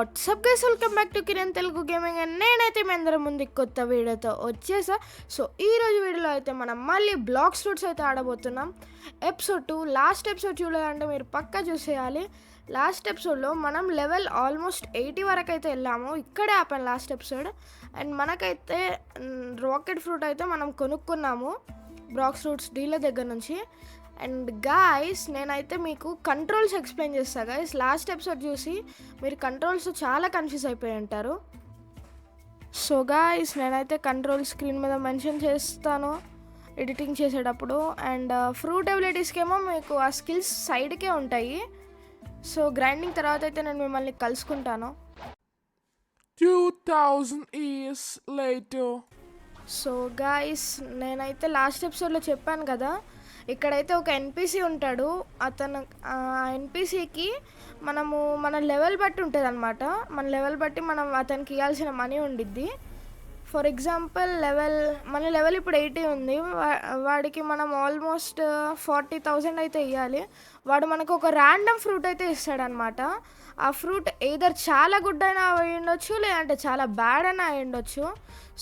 WhatsApp guys, welcome back to Kiran Telugu gaming. And నేనైతే మీ అందరి ముందు కొత్త వీడియోతో వచ్చేసా. సో ఈరోజు వీడియోలో అయితే మనం మళ్ళీ బ్లాక్స్ రూట్స్ అయితే ఆడబోతున్నాం. ఎపిసోడ్ 2 లాస్ట్ ఎపిసోడ్ చూడాలంటే మీరు పక్కా చూసేయాలి. లాస్ట్ ఎపిసోడ్లో మనం లెవెల్ ఆల్మోస్ట్ 80 వరకు అయితే వెళ్ళాము. ఇక్కడే ఆపాను లాస్ట్ ఎపిసోడ్. అండ్ మనకైతే రాకెట్ ఫ్రూట్ అయితే మనం కొనుక్కున్నాము బ్లాక్స్ రూట్స్ డీలర్ దగ్గర నుంచి. అండ్ గాయస్, నేనైతే మీకు కంట్రోల్స్ ఎక్స్ప్లెయిన్ చేస్తాను గాయస్. లాస్ట్ ఎపిసోడ్ చూసి మీరు కంట్రోల్స్ చాలా కన్ఫ్యూజ్ అయిపోయి ఉంటారు. సో గాయస్, నేనైతే కంట్రోల్ స్క్రీన్ మీద మెన్షన్ చేస్తాను ఎడిటింగ్ చేసేటప్పుడు. అండ్ ఫ్రూట్ ఎబిలిటీస్కి ఏమో మీకు ఆ స్కిల్స్ సైడ్కే ఉంటాయి. సో గ్రైండింగ్ తర్వాత అయితే నేను మిమ్మల్ని కలుసుకుంటాను. 2000 years later. సో గాయస్, నేనైతే లాస్ట్ ఎపిసోడ్లో చెప్పాను కదా, ఇక్కడైతే ఒక ఎన్పిసి ఉంటాడు. అతను ఆ ఎన్పిసికి మనము మన లెవెల్ బట్టి ఉంటుంది అనమాట. మన లెవెల్ బట్టి మనం అతనికి ఇవ్వాల్సిన మనీ ఉండిద్ది. ఫర్ ఎగ్జాంపుల్ మన లెవెల్ ఇప్పుడు 80 ఉంది. వాడికి మనం ఆల్మోస్ట్ 40,000 అయితే ఇవ్వాలి. వాడు మనకు ఒక ర్యాండమ్ ఫ్రూట్ అయితే ఇస్తాడనమాట. ఆ ఫ్రూట్ ఎయిదర్ చాలా గుడ్ అయినా అయి ఉండొచ్చు, లేదంటే చాలా బ్యాడ్ అయినా అయి ఉండొచ్చు.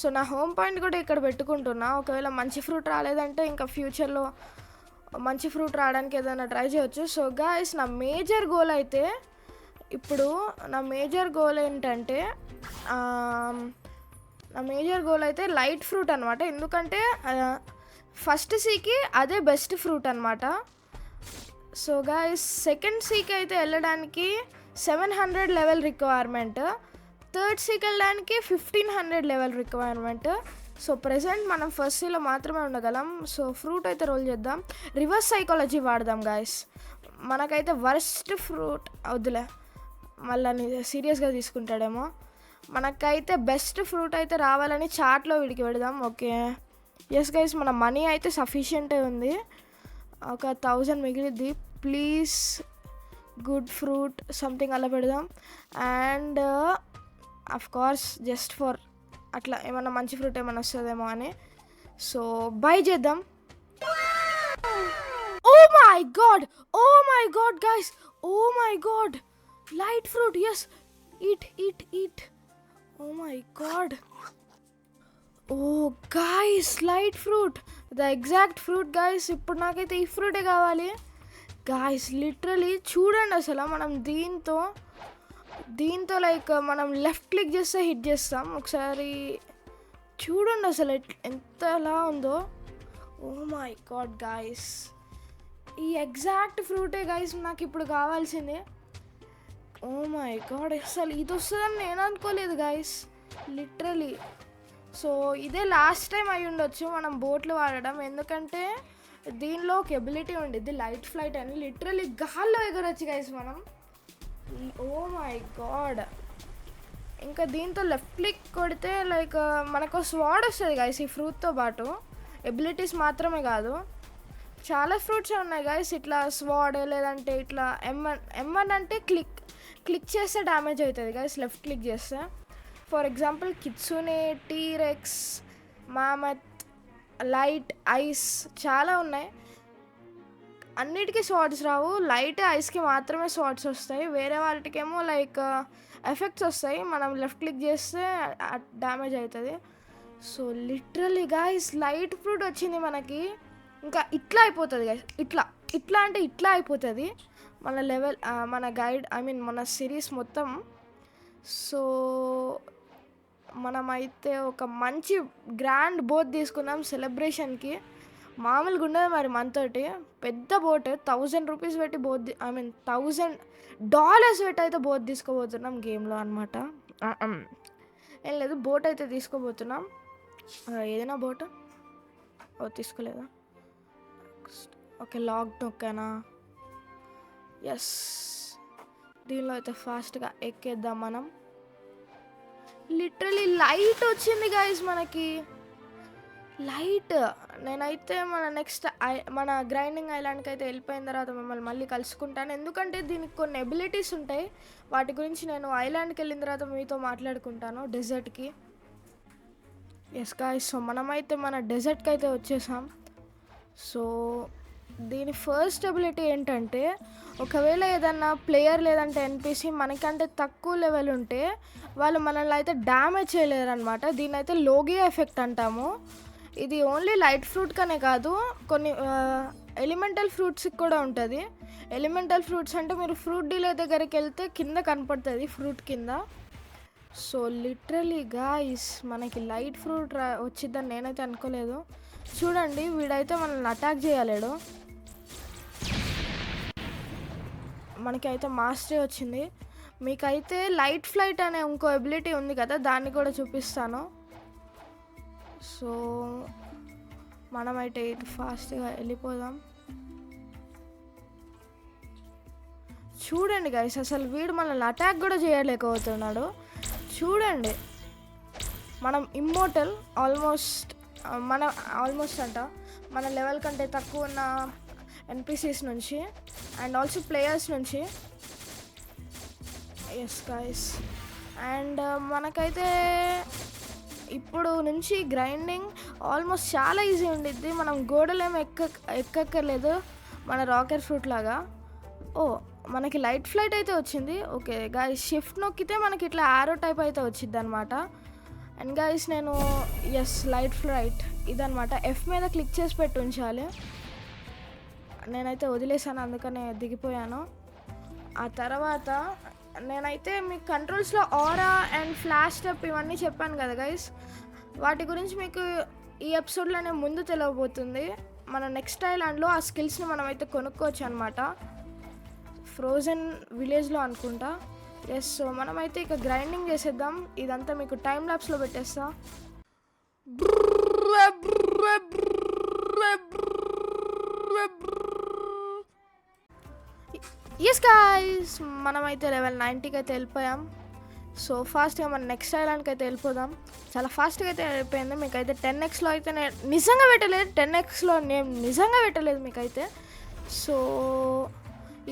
సో నా హోమ్ పాయింట్ కూడా ఇక్కడ పెట్టుకుంటున్నా. ఒకవేళ మంచి ఫ్రూట్ రాలేదంటే ఇంకా ఫ్యూచర్లో మంచి ఫ్రూట్ రావడానికి ఏదైనా ట్రై చేయొచ్చు. సో గాయస్, నా మేజర్ గోల్ ఏంటంటే నా మేజర్ గోల్ అయితే లైట్ ఫ్రూట్ అనమాట. ఎందుకంటే ఫస్ట్ సీకి అదే బెస్ట్ ఫ్రూట్ అనమాట. సో గాయస్, సెకండ్ సీకి అయితే వెళ్ళడానికి 700 లెవెల్ రిక్వైర్మెంట్, థర్డ్ సీకి వెళ్ళడానికి 1500 లెవెల్ రిక్వైర్మెంట్. సో ప్రెజెంట్ మనం ఫస్ట్ సీలో మాత్రమే ఉండగలం. సో ఫ్రూట్ అయితే రోల్ చేద్దాం. రివర్స్ సైకాలజీ వాడదాం గాయస్. మనకైతే వర్స్ట్ ఫ్రూట్ వద్దులే, మళ్ళీ సీరియస్గా తీసుకుంటాడేమో. మనకైతే బెస్ట్ ఫ్రూట్ అయితే రావాలని చాట్లో వీడికి పెడదాం. ఓకే, ఎస్ గైస్, మన మనీ అయితే సఫిషియెంటే ఉంది. ఒక 1000 మిగిలిద్ది. ప్లీజ్ గుడ్ ఫ్రూట్ సంథింగ్ అలా పెడదాం. And of course just for అట్లా ఏమన్నా మంచి ఫ్రూట్ ఏమైనా వస్తుందేమో అని. సో బై చేద్దాం. Oh my god guys, oh my god, light fruit. Yes, eat. Oh my god, oh guys, light fruit, the exact fruit guys. ఇప్పుడు నాకైతే ఈ ఫ్రూటే కావాలి గాయస్. లిటరలీ చూడండి అసలు, మనం దీంతో లైక్ మనం లెఫ్ట్ క్లిక్ చేస్తే హిట్ చేస్తాం. ఒకసారి చూడండి అసలు ఎంతలా ఉందో. ఓ మై గాడ్ గాయస్, ఈ ఎగ్జాక్ట్ ఫ్రూటే గాయస్ నాకు ఇప్పుడు కావాల్సింది. ఓ మై గాడ్, అసలు ఇది వస్తుందని నేను అనుకోలేదు గాయస్, లిటరలీ. సో ఇదే లాస్ట్ టైం అయి ఉండొచ్చు మనం బోట్లు వాడడం. ఎందుకంటే దీనిలో ఒక ఎబిలిటీ ఉండిద్ది, లైట్ ఫ్లైట్ అని. లిటరలీ గాల్లో ఎగరొచ్చు గాయస్ మనం. ఓ మై గాడ్, ఇంకా దీంతో లెఫ్ట్ క్లిక్ కొడితే లైక్ మనకు స్వాడ్ వస్తుంది గాయస్. ఈ ఫ్రూట్తో పాటు ఎబిలిటీస్ మాత్రమే కాదు, చాలా ఫ్రూట్సే ఉన్నాయి గాయస్. ఇట్లా స్వాడ్, లేదంటే ఇట్లా M1 అంటే క్లిక్ చేస్తే డ్యామేజ్ అవుతుంది గాయస్, లెఫ్ట్ క్లిక్ చేస్తే. For example Kitsune, T Rex, mammoth, light, ice చాలా ఉన్నాయి. అన్నిటికీ స్వాడ్స్ రావు, లైట్ ఐస్కి మాత్రమే స్వాడ్స్ వస్తాయి. వేరే వాటికేమో లైక్ ఎఫెక్ట్స్ వస్తాయి. మనం లెఫ్ట్ క్లిక్ చేస్తే డ్యామేజ్ అవుతుంది. So literally guys, light fruit వచ్చింది మనకి. ఇంకా ఇట్లా అయిపోతుంది గాయస్, ఇట్లా అయిపోతుంది మన లెవెల్, మన గైడ్, మన సిరీస్ మొత్తం. సో మనమైతే ఒక మంచి గ్రాండ్ బోట్ తీసుకున్నాం సెలబ్రేషన్కి. మామూలుగా ఉండదు మరి మనతోటి. పెద్ద బోట్, 1000 రూపీస్ పెట్టి $1000 పెట్టి అయితే బోట్ తీసుకోబోతున్నాం గేమ్లో అనమాట. ఏం లేదు, బోట్ అయితే తీసుకోబోతున్నాం. ఏదైనా బోట్ తీసుకోలేదా? ఓకే, లాక్ నొక్కానా? ఎస్, దీనిలో అయితే ఫాస్ట్గా ఎక్కేద్దాం మనం. లిటరలీ లైట్ వచ్చింది గాయస్ మనకి, లైట్. నేనైతే మన గ్రైండింగ్ ఐలాండ్కి అయితే వెళ్ళిపోయిన తర్వాత మిమ్మల్ని మళ్ళీ కలుసుకుంటాను. ఎందుకంటే దీనికి కొన్ని ఎబిలిటీస్ ఉంటాయి, వాటి గురించి నేను ఐలాండ్కి వెళ్ళిన తర్వాత మీతో మాట్లాడుకుంటాను. డెజర్ట్కి. ఎస్ గాయస్, సో మనమైతే మన డెజర్ట్కి అయితే వచ్చేసాం. సో దీని ఫస్ట్ ఎబిలిటీ ఏంటంటే ఒకవేళ ఏదన్నా ప్లేయర్ లేదంటే ఎన్పిసి మనకంటే తక్కువ లెవెల్ ఉంటే వాళ్ళు మనల్ని అయితే డ్యామేజ్ చేయలేరు అనమాట. దీని అయితే లోగియా ఎఫెక్ట్ అంటాము. ఇది ఓన్లీ లైట్ ఫ్రూట్ కనే కాదు, కొన్ని ఎలిమెంటల్ ఫ్రూట్స్కి కూడా ఉంటుంది. ఎలిమెంటల్ ఫ్రూట్స్ అంటే మీరు ఫ్రూట్ డీలర్ దగ్గరికి వెళ్తే కింద కనపడుతుంది ఫ్రూట్ కింద. సో లిటరలీ గాయ్స్ మనకి లైట్ ఫ్రూట్ వచ్చిద్దని నేనైతే అనుకోలేదు. చూడండి వీడైతే మనల్ని అటాక్ చేయలేడు. మనకైతే మాస్టరీ వచ్చింది. మీకైతే లైట్ ఫ్లైట్ అనే ఇంకో ఎబిలిటీ ఉంది కదా, దాన్ని కూడా చూపిస్తాను. సో మనమైతే ఇటు ఫాస్ట్గా వెళ్ళిపోదాం. చూడండి గైస్, అసలు వీడు మనల్ని అటాక్ కూడా చేయలేకపోతున్నాడు. చూడండి మనం ఇమ్మోర్టల్ ఆల్మోస్ట్ అంట మన లెవెల్ కంటే తక్కువ ఉన్న ఎన్పిసిస్ నుంచి అండ్ ఆల్సో ప్లేయర్స్ నుంచి. ఎస్ గైస్, అండ్ మనకైతే ఇప్పుడు నుంచి గ్రైండింగ్ ఆల్మోస్ట్ చాలా ఈజీ ఉండిద్ది. మనం గోడలేమో ఎక్కక్కర్లేదు మన రాకెట్ ఫ్రూట్ లాగా. ఓ మనకి లైట్ ఫ్లైట్ అయితే వచ్చింది. ఓకే గాయస్, షిఫ్ట్ నొక్కితే మనకి ఇట్లా ఆరో టైప్ అయితే వచ్చింది అనమాట. అండ్ గాయస్ నేను లైట్ ఫ్లైట్ ఇదనమాట. ఎఫ్ మీద క్లిక్ చేసి పెట్టి ఉంచాలి. నేనైతే వదిలేసాను, అందుకనే దిగిపోయాను. ఆ తర్వాత నేనైతే మీకు కంట్రోల్స్లో ఆరా అండ్ ఫ్లాష్ స్టెప్ ఇవన్నీ చెప్పాను కదా గైస్, వాటి గురించి మీకు ఈ ఎపిసోడ్లోనే ముందు తెలియబోతుంది. మన నెక్స్ట్ ఐలాండ్లో ఆ స్కిల్స్ని మనమైతే కొనుక్కోవచ్చు అనమాట, ఫ్రోజన్ విలేజ్లో అనుకుంటా. ఎస్, సో మనమైతే ఇక గ్రైండింగ్ చేసేద్దాం. ఇదంతా మీకు టైం ల్యాప్స్లో పెట్టేస్తా. ఎస్ గాయ్స్, మనమైతే లెవెల్ 90కి అయితే వెళ్ళిపోయాం. సో ఫాస్ట్గా మన నెక్స్ట్ ఐలాండ్కి అయితే వెళ్ళిపోదాం. చాలా ఫాస్ట్గా అయితే అయిపోయింది. మీకైతే 10xలో అయితే నేను నిజంగా పెట్టలేదు, 10xలో నేను నిజంగా పెట్టలేదు మీకైతే. సో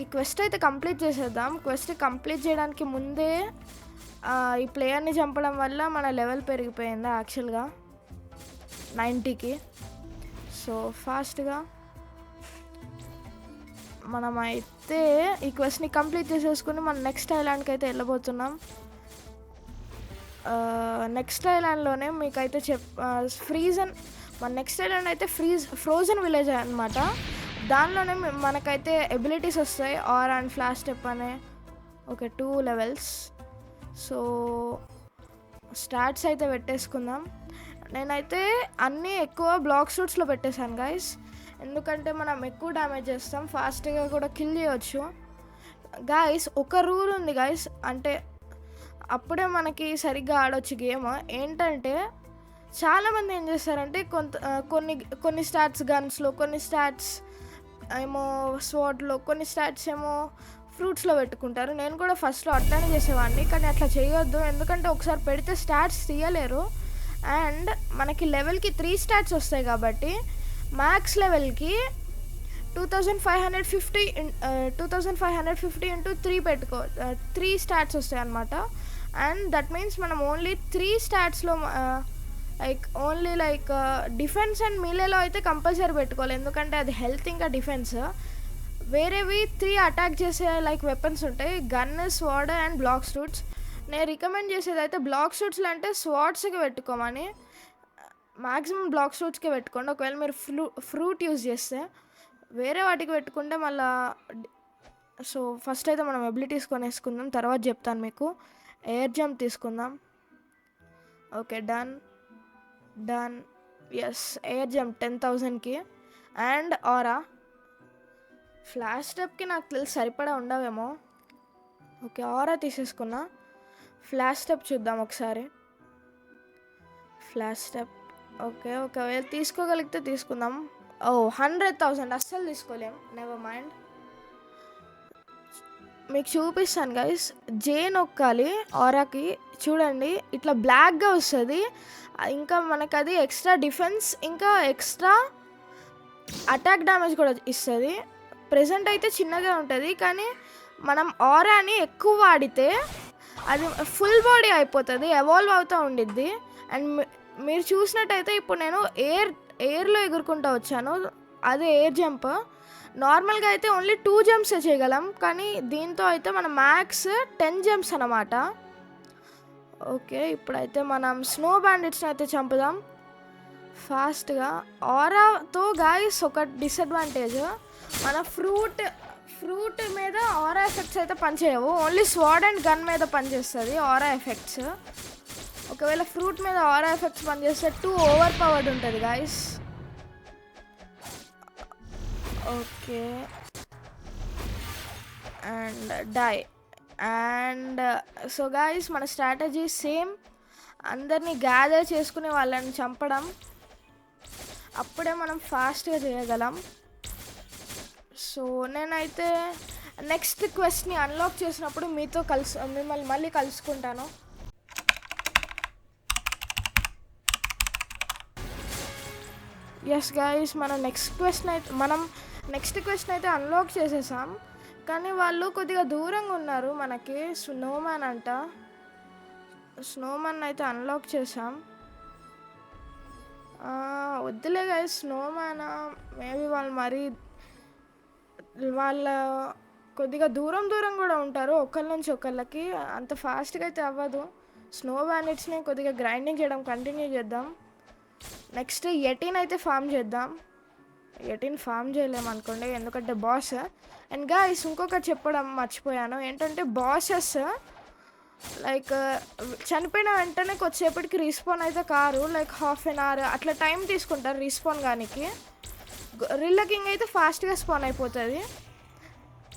ఈ క్వెస్ట్ అయితే కంప్లీట్ చేసేద్దాం. క్వెస్ట్ కంప్లీట్ చేయడానికి ముందే ఈ ప్లేయర్ని చంపడం వల్ల మన లెవెల్ పెరిగిపోయింది యాక్చువల్గా 90కి. సో ఫాస్ట్గా మనమైతే ఈ క్వెస్ట్ని కంప్లీట్ చేసేసుకుని మన నెక్స్ట్ ఐలాండ్కి అయితే వెళ్ళబోతున్నాం. నెక్స్ట్ ఐలాండ్లోనే మీకైతే మన నెక్స్ట్ ఐలాండ్ అయితే ఫ్రోజన్ విలేజ్ అనమాట. దానిలోనే మనకైతే ఎబిలిటీస్ వస్తాయి, ఆర్ అండ్ ఫ్లాష్ స్టెప్ అనే ఒక 2 లెవెల్స్. సో స్టాట్స్ అయితే పెట్టేసుకుందాం. నేనైతే అన్నీ ఎక్కువ బ్లాక్ షూట్స్లో పెట్టేశాను గైస్, ఎందుకంటే మనం ఎక్కువ డ్యామేజ్ చేస్తాం, ఫాస్ట్గా కూడా కిల్ చేయవచ్చు. గైస్ ఒక రూల్ ఉంది గైస్, అంటే అప్పుడే మనకి సరిగ్గా ఆడొచ్చు గేమ్. ఏంటంటే చాలామంది ఏం చేస్తారంటే కొన్ని స్టాట్స్ గన్స్లో, కొన్ని స్టాట్స్ ఏమో స్వాట్లో, కొన్ని స్టాట్స్ ఏమో ఫ్రూట్స్లో పెట్టుకుంటారు. నేను కూడా ఫస్ట్లో అట్లానే చేసేవాడిని, కానీ అట్లా చేయొద్దు, ఎందుకంటే ఒకసారి పెడితే స్టాట్స్ తీయలేరు. అండ్ మనకి లెవెల్కి 3 స్టాట్స్ వస్తాయి కాబట్టి మ్యాక్స్ లెవెల్కి 2550 into 3 3 స్టాట్స్ వస్తాయి అన్నమాట. అండ్ దట్ మీన్స్ మనం ఓన్లీ 3 స్టాట్స్లో లైక్ డిఫెన్స్ అండ్ మీలేలో అయితే కంపల్సరీ పెట్టుకోవాలి, ఎందుకంటే అది హెల్త్ ఇంకా డిఫెన్స్. వేరేవి 3 అటాక్ చేసే లైక్ వెపన్స్ ఉంటాయి, గన్, స్వాడ్ అండ్ బ్లాక్ షూట్స్. నేను రికమెండ్ చేసేది అయితే బ్లాక్ షూట్స్లో అంటే స్వాడ్స్కి పెట్టుకోమని, మ్యాక్సిమం బ్లాక్ షూట్స్కే పెట్టుకోండి. ఒకవేళ మీరు ఫ్రూట్ యూజ్ చేస్తే వేరే వాటికి పెట్టుకుంటే మళ్ళా. సో ఫస్ట్ అయితే మనం ఎబిలిటీస్ కొనేసుకుందాం, తర్వాత చెప్తాను మీకు. ఎయిర్ జంప్ తీసుకుందాం. Okay done. Yes, air jump 10,000కి. అండ్ ఆరా ఫ్లాష్ స్టెప్కి నాకు తెలిసి సరిపడా ఉండవేమో. ఓకే ఆరా తీసేసుకున్నా. ఫ్లాష్ స్టెప్ చూద్దాం ఒకసారి. ఫ్లాష్ స్టెప్ ఓకే, ఒకవేళ తీసుకోగలిగితే తీసుకుందాం. 100,000 అస్సలు తీసుకోలేం, నెవర్ మైండ్. మీకు చూపిస్తాను గైస్. జే నొక్కాలి ఆరాకి, చూడండి ఇట్లా బ్లాక్గా వస్తుంది. ఇంకా మనకు అది ఎక్స్ట్రా డిఫెన్స్ ఇంకా ఎక్స్ట్రా అటాక్ డ్యామేజ్ కూడా ఇస్తుంది. ప్రెజెంట్ అయితే చిన్నగా ఉంటుంది, కానీ మనం ఆరాని ఎక్కువ వాడితే అది ఫుల్ బాడీ అయిపోతుంది, ఎవాల్వ్ అవుతూ ఉండిద్ది. అండ్ మీరు చూసినట్టయితే ఇప్పుడు నేను ఎయిర్లో ఎగురుకుంటూ వచ్చాను, అదే ఎయిర్ జంప్. నార్మల్గా అయితే ఓన్లీ 2 జంప్స్ చేయగలం, కానీ దీంతో అయితే మన మ్యాక్స్ 10 జంప్స్ అన్నమాట. ఓకే, ఇప్పుడైతే మనం స్నో బ్యాండిట్స్ని అయితే చంపుదాం ఫాస్ట్గా. ఆరాతో గాయస్ ఒక డిసడ్వాంటేజ్, మన ఫ్రూట్ మీద ఆరా ఎఫెక్ట్స్ అయితే పనిచేయవు, ఓన్లీ స్వాడ్ అండ్ గన్ మీద పనిచేస్తుంది ఆరా ఎఫెక్ట్స్. ఒకవేళ ఫ్రూట్ మీద ఆరా ఎఫెక్ట్స్ పనిచేస్తే 2 ఓవర్ పవర్డ్ ఉంటుంది guys. Okay, and die. And so guys మన స్ట్రాటజీ సేమ్, అందరినీ గ్యాదర్ చేసుకుని వాళ్ళని చంపడం, అప్పుడే మనం ఫాస్ట్గా చేయగలం. సో నేనైతే నెక్స్ట్ క్వెస్ట్ని అన్లాక్ చేసినప్పుడు మిమ్మల్ని మళ్ళీ కలుసుకుంటాను. ఎస్ గాయస్, మనం నెక్స్ట్ క్వెస్ట్ అయితే అన్లాక్ చేసేసాం, కానీ వాళ్ళు కొద్దిగా దూరంగా ఉన్నారు మనకి. స్నోమ్యాన్ అంట, స్నోమ్యాన్ అయితే అన్లాక్ చేసాం. వద్దులే గాయస్ స్నోమ్యాన్, మేబీ వాళ్ళ కొద్దిగా దూరం కూడా ఉంటారు ఒకళ్ళ నుంచి ఒకళ్ళకి, అంత ఫాస్ట్గా అయితే అవ్వదు. స్నో బ్యాండిట్స్ని కొద్దిగా గ్రైండింగ్ చేయడం కంటిన్యూ చేద్దాం. నెక్స్ట్ ఎటీన్ అయితే ఫామ్ చేద్దాం. ఎటీన్ ఫామ్ చేయలేమనుకోండి, ఎందుకంటే బాస్. అండ్ గాయ్స్ ఇంకొకటి చెప్పడం మర్చిపోయాను, ఏంటంటే బాసెస్ లైక్ చనిపోయిన వెంటనే కొద్దిసేపటికి రీస్పాన్ అయితే కారు, లైక్ హాఫ్ అన్ అవర్ అట్లా టైం తీసుకుంటారు రీస్పాన్ గానికి. రిల్లా కింగ్ అయితే ఫాస్ట్గా స్పాన్ అయిపోతుంది.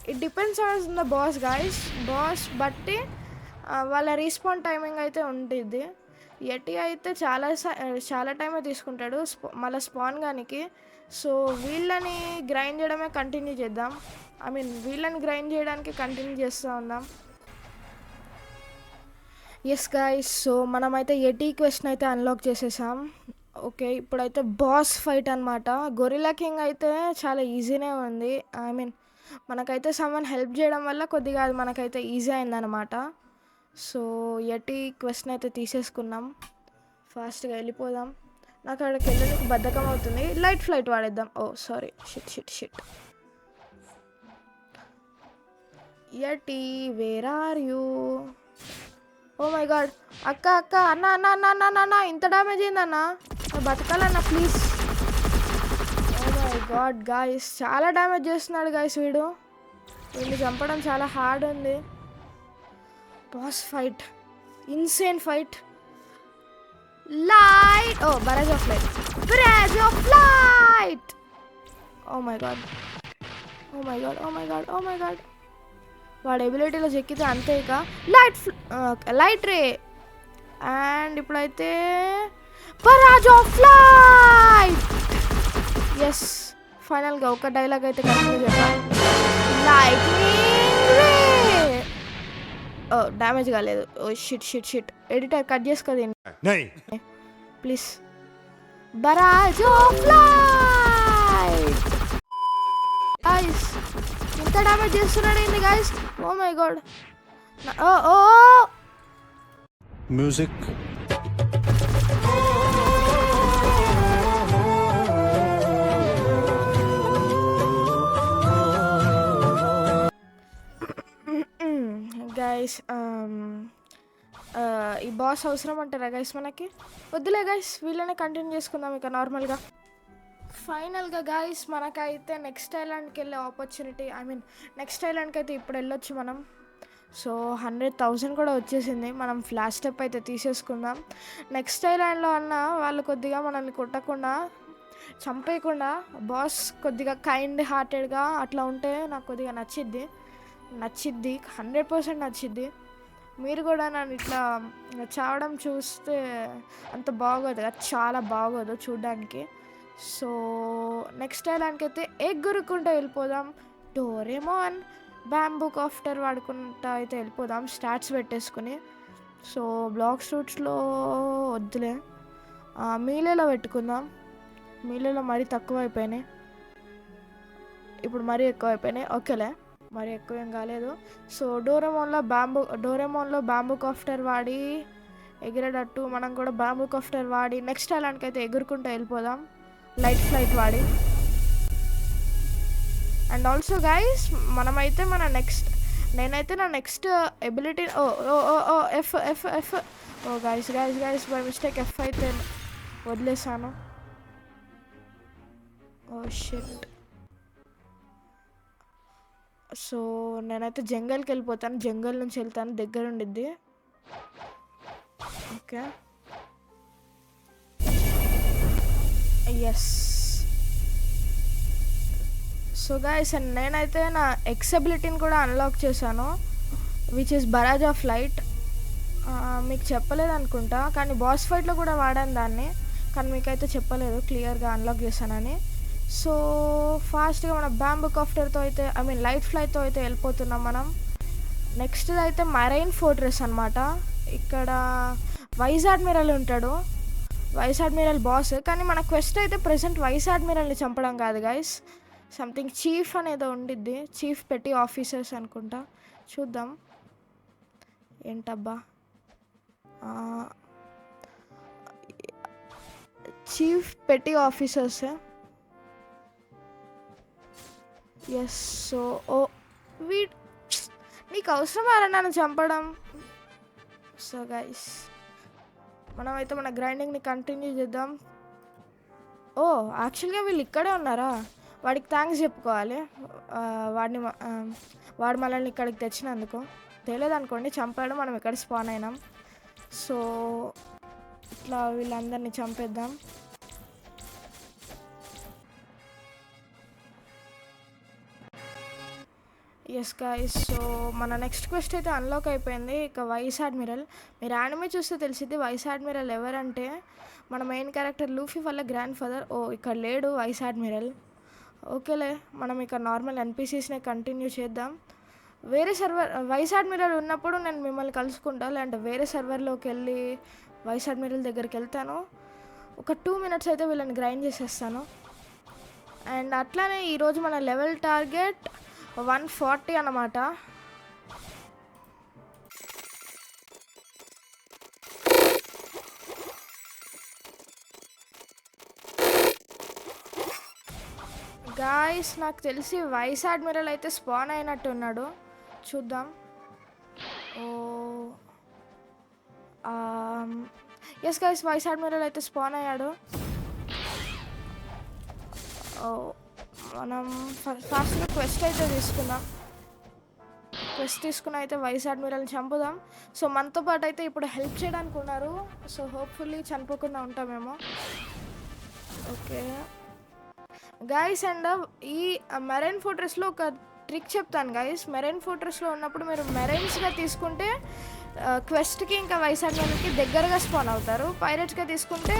It depends on the boss guys, boss బట్టి వాళ్ళ రీస్పాన్ టైమింగ్ అయితే ఉంటుంది. ఎటీ అయితే చాలా టైమే తీసుకుంటాడు మళ్ళీ స్పాన్ గానికి. సో వీళ్ళని గ్రైండ్ చేయడమే కంటిన్యూ చేద్దాం, వీళ్ళని గ్రైండ్ చేయడానికి కంటిన్యూ చేస్తూ ఉందాం. ఎస్ గాయ్స్, సో మనమైతే ఎటీ క్వెస్ట్ అయితే అన్లాక్ చేసేసాం. ఓకే, ఇప్పుడైతే బాస్ ఫైట్ అనమాట. గొరిల్లా కింగ్ అయితే చాలా ఈజీనే ఉంది, మనకైతే సమ్మన్ హెల్ప్ చేయడం వల్ల కొద్దిగా అది మనకైతే ఈజీ అయిందనమాట. సో ఎటీ క్వెస్ట్ని అయితే తీసేసుకున్నాం, ఫాస్ట్గా వెళ్ళిపోదాం. నాకు అక్కడికి వెళ్ళడానికి బద్ధకం అవుతుంది, లైట్ ఫ్లైట్ వాడేద్దాం. Oh sorry, shit. ఎటీ where are you? Oh my god, అక్క అన్న ఇంత డ్యామేజ్ అయిందన్నా, బతకాలన్నా please. Oh my god guys, చాలా డ్యామేజ్ చేస్తున్నాడు గాయస్ వీడిని చంపడం చాలా హార్డ్ ఉంది. Boss fight, insane fight. Light, barrage of light. Oh my god, వాడి ఎబిలిటీలో చెక్కితే అంతే. ఇక లైట్ రే. అండ్ ఇప్పుడైతే బరాజ్ ఆఫ్ లైట్. ఎస్, ఫైనల్గా ఒక డైలాగ్ అయితే కంటిన్యూ చేద్దాం. Lightning ray. డ్యామేజ్ కాలేదు. షిట్. ఎడిటర్ కట్ చేసుకోదండి please. Barrage of light. Guys ఇంత డ్యామేజ్ చేస్తున్నాడు ఏంది guys? Oh my god. Oh music. Guys ఈ బాస్ అవసరం అంటారా గైస్ మనకి? వద్దులే గైస్, వీళ్ళనే కంటిన్యూ చేసుకుందాం ఇక నార్మల్గా. ఫైనల్గా గాయస్ మనకైతే నెక్స్ట్ ఐలాండ్కి వెళ్ళే ఆపర్చునిటీ, నెక్స్ట్ ఐలాండ్కి అయితే ఇప్పుడు వెళ్ళొచ్చు మనం. సో 100,000 కూడా వచ్చేసింది, మనం ఫ్లాష్ స్టెప్ అయితే తీసేసుకుందాం. నెక్స్ట్ ఐలాండ్లో అన్న వాళ్ళు కొద్దిగా మనల్ని కొట్టకుండా చంపేయకుండా బాస్ కొద్దిగా కైండ్ హార్టెడ్గా అట్లా ఉంటే నాకు కొద్దిగా నచ్చిద్ది 100% నచ్చిద్ది. మీరు కూడా నన్ను ఇట్లా చావడం చూస్తే అంత బాగోదు కదా, చాలా బాగోదు చూడ్డానికి. సో నెక్స్ట్ ఐలాండ్కి అయితే ఎగురుకుంటూ వెళ్ళిపోదాం. డోరేమోన్ బ్యాంబూ కాఫ్టర్ వాడుకుంటా అయితే వెళ్ళిపోదాం స్టాట్స్ పెట్టేసుకుని. సో బ్లాక్ సూట్స్లో వద్దులే, మీలేలో పెట్టుకుందాం. మీలేలో మరీ తక్కువ అయిపోయినాయి, ఇప్పుడు మరీ ఎక్కువ అయిపోయినాయి. ఓకేలే, మరి ఎక్కువ ఏం కాలేదు. సో డోరేమోన్లో బ్యాంబూ కాఫ్టర్ వాడి ఎగిరేటట్టు మనం కూడా బ్యాంబూ కాఫ్టర్ వాడి నెక్స్ట్ ఐలాండ్కి అయితే ఎగురుకుంటూ వెళ్ళిపోదాం లైట్ ఫ్లైట్ వాడి. అండ్ ఆల్సో గైస్ మనమైతే నేనైతే నా next ability F F F guys bye mistake F అయితే వదిలేసాను. షిట్. సో నేనైతే జంగల్కి వెళ్ళిపోతాను, జంగల్ నుంచి వెళ్తాను, దగ్గర ఉండిద్ది. Okay yes. సో గైస్ నేనైతే నా ఎక్సెబిలిటీని కూడా అన్లాక్ చేశాను, which is barrage of light. మీకు చెప్పలేదు అనుకుంటా, కానీ బాస్ ఫైట్లో కూడా వాడాను దాన్ని, కానీ మీకైతే చెప్పలేదు క్లియర్గా అన్లాక్ చేశానని. సో ఫాస్ట్గా మన బ్యాంబూ కాప్టర్తో అయితే లైట్ ఫ్లైతో అయితే వెళ్ళిపోతున్నాం మనం. నెక్స్ట్ అయితే మరైన్ ఫోర్ట్రెస్ అనమాట. ఇక్కడ వైస్ అడ్మిరల్ ఉంటాడు, వైస్ అడ్మిరల్ బాస్. కానీ మన క్వెస్ట్ అయితే ప్రెసెంట్ వైస్ అడ్మిరల్ని చంపడం కాదు గైస్, సంథింగ్ చీఫ్ అనేదో ఉండిద్ది, చీఫ్ పెట్టి ఆఫీసర్స్ అనుకుంటా. చూద్దాం ఏంటబ్బా, చీఫ్ పెట్టి ఆఫీసర్స్. ఎస్. సో నీకు అవసరమా నన్ను చంపడం? సో గైస్ మనమైతే మన గ్రైండింగ్ని కంటిన్యూ చేద్దాం. యాక్చువల్గా వీళ్ళు ఇక్కడే ఉన్నారా? వాడికి థ్యాంక్స్ చెప్పుకోవాలి, వాడు మనల్ని ఇక్కడికి తెచ్చినందుకు. తెలియదనుకోండి, చంపాడు, మనం ఇక్కడ స్పాన్ అయినాం. సో ఇట్లా వీళ్ళందరినీ చంపేద్దాం. Yes guys. సో మన నెక్స్ట్ క్వెస్ట్ అయితే అన్లాక్ అయిపోయింది. ఇక వైస్ అడ్మిరల్, మీరు యానిమే చూస్తే తెలిసింది వైస్ అడ్మిరల్ ఎవరంటే మన మెయిన్ క్యారెక్టర్ లూఫీ వాళ్ళ గ్రాండ్ ఫాదర్. ఇక్కడ లేడు వైస్ అడ్మిరల్. ఓకేలే, మనం ఇక నార్మల్ ఎన్పిసిస్నే కంటిన్యూ చేద్దాం. వేరే సర్వర్ వైస్ అడ్మిరల్ ఉన్నప్పుడు నేను మిమ్మల్ని కలుసుకుంటా, లేదంటే వేరే సర్వర్లోకి వెళ్ళి వైస్ అడ్మిరల్ దగ్గరికి వెళ్తాను. ఒక 2 minutes అయితే వీళ్ళని గ్రైండ్ చేసేస్తాను. అండ్ అట్లానే ఈరోజు మన లెవెల్ టార్గెట్ 140 అన్నమాట. గాయస్ నాకు తెలిసి వైస్ అడ్మిరల్ అయితే స్పాన్ అయినట్టు ఉన్నాడు, చూద్దాం. ఎస్ గైస్, వైస్ అడ్మిరల్ అయితే స్పాన్ అయ్యాడు. మనం ఫాస్ట్గా క్వెస్ట్ అయితే తీసుకుందాం. క్వెస్ట్ తీసుకుని అయితే వైస్ అడ్మిరల్ని చంపుదాం. సో మనతో పాటు అయితే ఇప్పుడు హెల్ప్ చేయడానికి ఉన్నారు. సో హోప్ఫుల్లీ చనిపోకుండా ఉంటామేమో. ఓకే గైస్, అండ్ ఈ మెరైన్ ఫోర్ట్రెస్లో ఒక ట్రిక్ చెప్తాను గైస్. మెరైన్ ఫోర్ట్రెస్లో ఉన్నప్పుడు మీరు మెరైన్స్గా తీసుకుంటే క్వెస్ట్కి ఇంకా వైస్ అడ్మిరల్కి దగ్గరగా స్పాన్ అవుతారు. పైరేట్స్గా తీసుకుంటే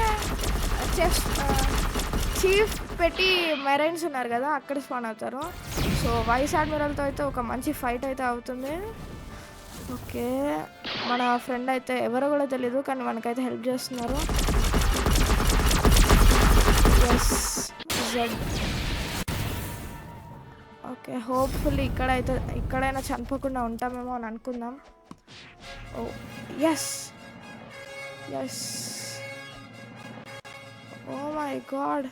చీఫ్ పెట్టి మెరైన్స్ ఉన్నారు కదా, అక్కడ స్పాన్ అవుతారు. సో వైస్ అడ్మిరల్తో అయితే ఒక మంచి ఫైట్ అయితే అవుతుంది. ఓకే, మన ఫ్రెండ్ అయితే ఎవరో కూడా తెలీదు, కానీ మనకైతే హెల్ప్ చేస్తున్నారు. Yes Z. ఓకే, హోప్ఫుల్లీ ఇక్కడైనా చనిపోకుండా ఉంటామేమో అని అనుకుందాం. Yes yes. Oh my god,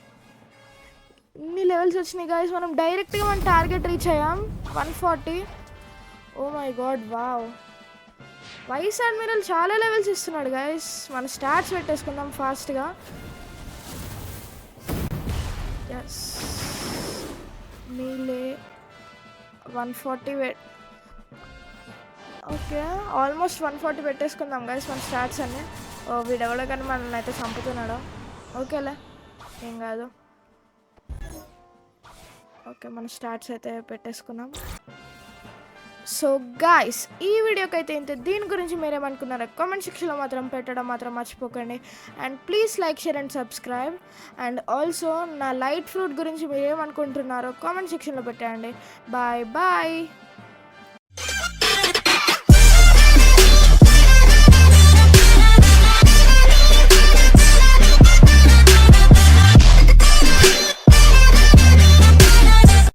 ఇన్ని లెవెల్స్ వచ్చినాయి గైస్. మనం డైరెక్ట్గా మన టార్గెట్ రీచ్ అయ్యాం 140. Oh my god, wow. Vice admiral చాలా లెవెల్స్ ఇస్తున్నాడు గైస్. మన స్టార్ట్స్ పెట్టేసుకుందాం ఫాస్ట్గా. ఎస్, మీలే 140 ఓకే, ఆల్మోస్ట్ 140 పెట్టేసుకుందాం గైస్ మన స్టార్ట్స్ అన్ని. వీడెవడో కానీ మనల్ని అయితే చంపుతున్నాడు. ఓకేలే, ఏం కాదు. ఓకే, మన స్టార్ట్స్ అయితే పెట్టేసుకున్నాం. సో గాయ్స్, ఈ వీడియోకి అయితే ఇంతే. దీని గురించి మీరేమనుకున్నారో కామెంట్ సెక్షన్లో మాత్రం పెట్టడం మాత్రం మర్చిపోకండి. And please like, share and subscribe. And also నా లైట్ ఫ్రూట్ గురించి మీరేమనుకుంటున్నారో కామెంట్ సెక్షన్లో పెట్టండి. Bye bye.